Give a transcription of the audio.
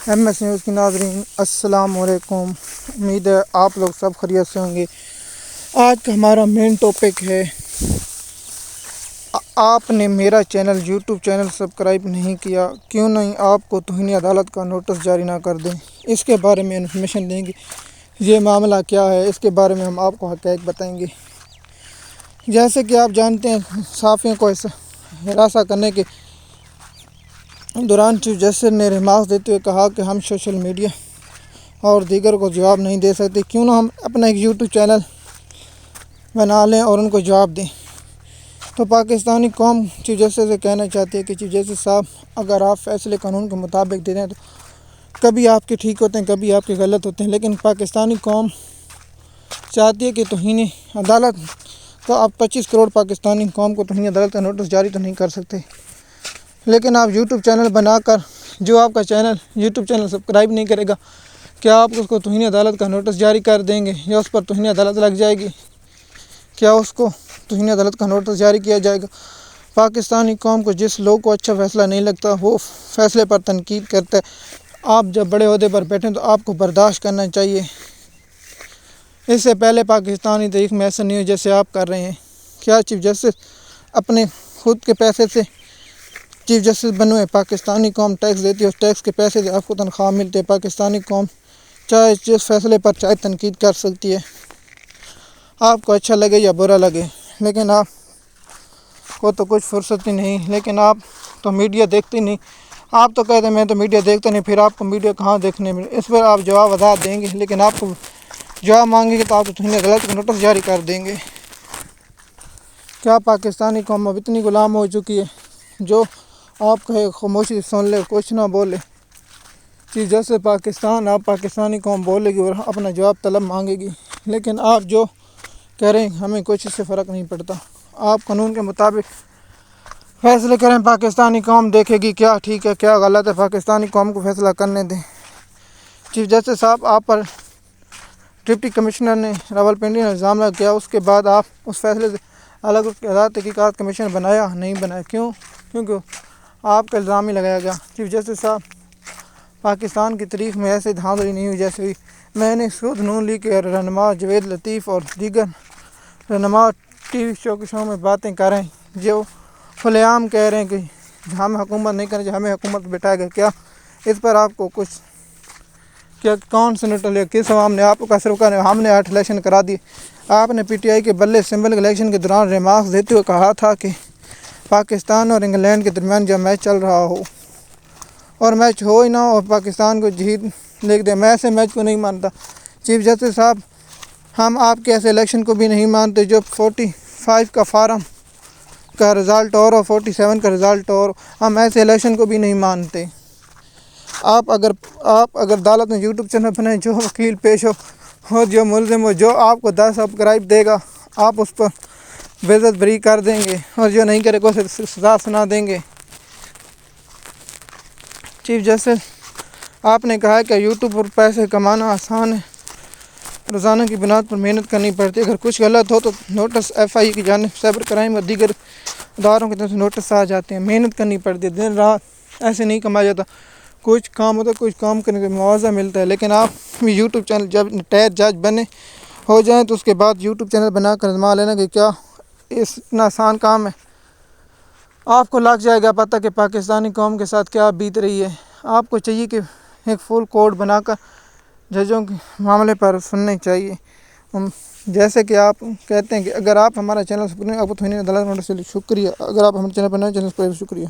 M S news کی ناظرین السلام علیکم۔ امید ہے آپ لوگ سب خیریت سے ہوں گے۔ آج کا ہمارا مین ٹاپک ہے، آپ نے میرا چینل یوٹیوب چینل سبسکرائب نہیں کیا، کیوں نہیں آپ کو توہین عدالت کا نوٹس جاری نہ کر دیں۔ اس کے بارے میں انفارمیشن دیں گے، یہ معاملہ کیا ہے، اس کے بارے میں ہم آپ کو حقائق بتائیں گے۔ جیسے کہ آپ جانتے ہیں، صحافیوں کو ہراساں کرنے کے دوران چیف جسٹس نے ریمارکس دیتے ہوئے کہا کہ ہم سوشل میڈیا اور دیگر کو جواب نہیں دے سکتے، کیوں نہ ہم اپنا ایک یوٹیوب چینل بنا لیں اور ان کو جواب دیں۔ تو پاکستانی قوم چیف جسٹس سے کہنا چاہتی ہے کہ چیف جسٹس صاحب، اگر آپ فیصلے قانون کے مطابق دے دیں تو کبھی آپ کے ٹھیک ہوتے ہیں، کبھی آپ کے غلط ہوتے ہیں، لیکن پاکستانی قوم چاہتی ہے کہ توہین عدالت، تو آپ 25 کروڑ پاکستانی قوم کو توہین عدالت کا نوٹس جاری تو نہیں کر سکتے، لیکن آپ یوٹیوب چینل بنا کر جو آپ کا چینل یوٹیوب چینل سبسکرائب نہیں کرے گا، کیا آپ اس کو توہین عدالت کا نوٹس جاری کر دیں گے یا اس پر توہین عدالت لگ جائے گی؟ کیا اس کو توہین عدالت کا نوٹس جاری کیا جائے گا؟ پاکستانی قوم کو جس لوگ کو اچھا فیصلہ نہیں لگتا وہ فیصلے پر تنقید کرتا ہے۔ آپ جب بڑے عہدے پر بیٹھیں تو آپ کو برداشت کرنا چاہیے۔ اس سے پہلے پاکستانی تاریخ میں ایسا نہیں ہو جیسے آپ کر رہے ہیں۔ کیا چیف جسٹس اپنے خود کے پیسے سے چیف جسٹس بنے ہوئے؟ پاکستانی قوم ٹیکس دیتی ہے، اس ٹیکس کے پیسے سے آپ کو تنخواہ ملتے ہے۔ پاکستانی قوم چاہے جس فیصلے پر چاہے تنقید کر سکتی ہے، آپ کو اچھا لگے یا برا لگے، لیکن آپ کو تو کچھ فرصت ہی نہیں، لیکن آپ تو میڈیا دیکھتے نہیں۔ آپ تو کہتے ہیں میں تو میڈیا دیکھتا نہیں، پھر آپ کو میڈیا کہاں دیکھنے میں؟ اس پر آپ جواب وضاحت دیں گے، لیکن آپ کو جواب مانگیں گے تو آپ تو توہین عدالت کا نوٹس جاری کر دیں گے۔ کیا پاکستانی قوم اب اتنی غلام ہو چکی ہے جو آپ کہے خاموشی سے سن لے، کچھ نہ بولے؟ چیف جسٹس پاکستان، آپ پاکستانی قوم بولے گی اور اپنا جواب طلب مانگے گی، لیکن آپ جو کہہ رہے ہیں ہمیں کچھ اس سے فرق نہیں پڑتا۔ آپ قانون کے مطابق فیصلے کریں، پاکستانی قوم دیکھے گی کیا ٹھیک ہے کیا غلط ہے، پاکستانی قوم کو فیصلہ کرنے دیں۔ چیف جسٹس صاحب، آپ پر ڈپٹی کمشنر نے راولپنڈی نے الزام لگا، کیا اس کے بعد آپ اس فیصلے سے الگ اس کے عدالت تحقیقات کمیشن بنایا نہیں بنایا؟ کیونکہ آپ کا الزام ہی لگایا گیا۔ چیف جسٹس صاحب، پاکستان کی تاریخ میں ایسے دھاندلی نہیں ہوئی جیسے ہوئی۔ میں نے خود نون لیگ کے رہنما جاوید لطیف اور دیگر رہنما ٹی وی شو میں باتیں کر رہے ہیں جو کھلے عام کہہ رہے ہیں کہ ہم حکومت نہیں کریں، ہمیں حکومت بٹھائے گا۔ کیا اس پر آپ کو کچھ، کیا کون سینیٹر لے کس عوام نے آپ کا صرف کہا ہم نے 8 الیکشن کرا دیے؟ آپ نے پی ٹی آئی کے بلے اسمبلی الیکشن کے دوران ریمارکس دیتے ہوئے کہا تھا کہ پاکستان اور انگلینڈ کے درمیان جب میچ چل رہا ہو اور میچ ہو ہی نہ ہو اور پاکستان کو جیت لکھ دے، میں ایسے میچ کو نہیں مانتا۔ چیف جسٹس صاحب، ہم آپ کے ایسے الیکشن کو بھی نہیں مانتے جو 45 کا فارم کا رزلٹ اور 47 کا رزلٹ اور، ہم ایسے الیکشن کو بھی نہیں مانتے۔ آپ اگر عدالت میں یوٹیوب چینل بنائیں، جو وکیل پیش ہو جو ملزم ہو، جو آپ کو 10 سبسکرائب دے گا آپ اس پر بےعزت بری کر دیں گے، اور جو نہیں کرے گا اسے سزا سنا دیں گے۔ چیف جسٹس، آپ نے کہا کہ یوٹیوب پر پیسے کمانا آسان ہے، روزانہ کی بنیاد پر محنت کرنی پڑتی ہے، اگر کچھ غلط ہو تو نوٹس ایف آئی کی جانب سائبر کرائم اور دیگر اداروں کی طرف سے نوٹس آ جاتے ہیں، محنت کرنی پڑتی ہے، دن رات ایسے نہیں کمایا جاتا۔ کچھ کام ہوتا ہے، کچھ کام کرنے کا معاوضہ ملتا ہے، لیکن آپ یوٹیوب چینل جب ریٹائر جج بنے ہو جائیں تو اس کے بعد یوٹیوب چینل بنا کر آزما لینا کہ کیا اتنا آسان کام ہے۔ آپ کو لگ جائے گا پتہ کہ پاکستانی قوم کے ساتھ کیا بیت رہی ہے۔ آپ کو چاہیے کہ ایک فل کوڈ بنا کر ججوں کے معاملے پر سننے چاہیے، جیسے کہ آپ کہتے ہیں کہ اگر آپ ہمارا چینل آپ کو توہین عدالت نوٹس سے شکریہ، اگر آپ ہمارے چینل پر نئے چینل پر شکریہ۔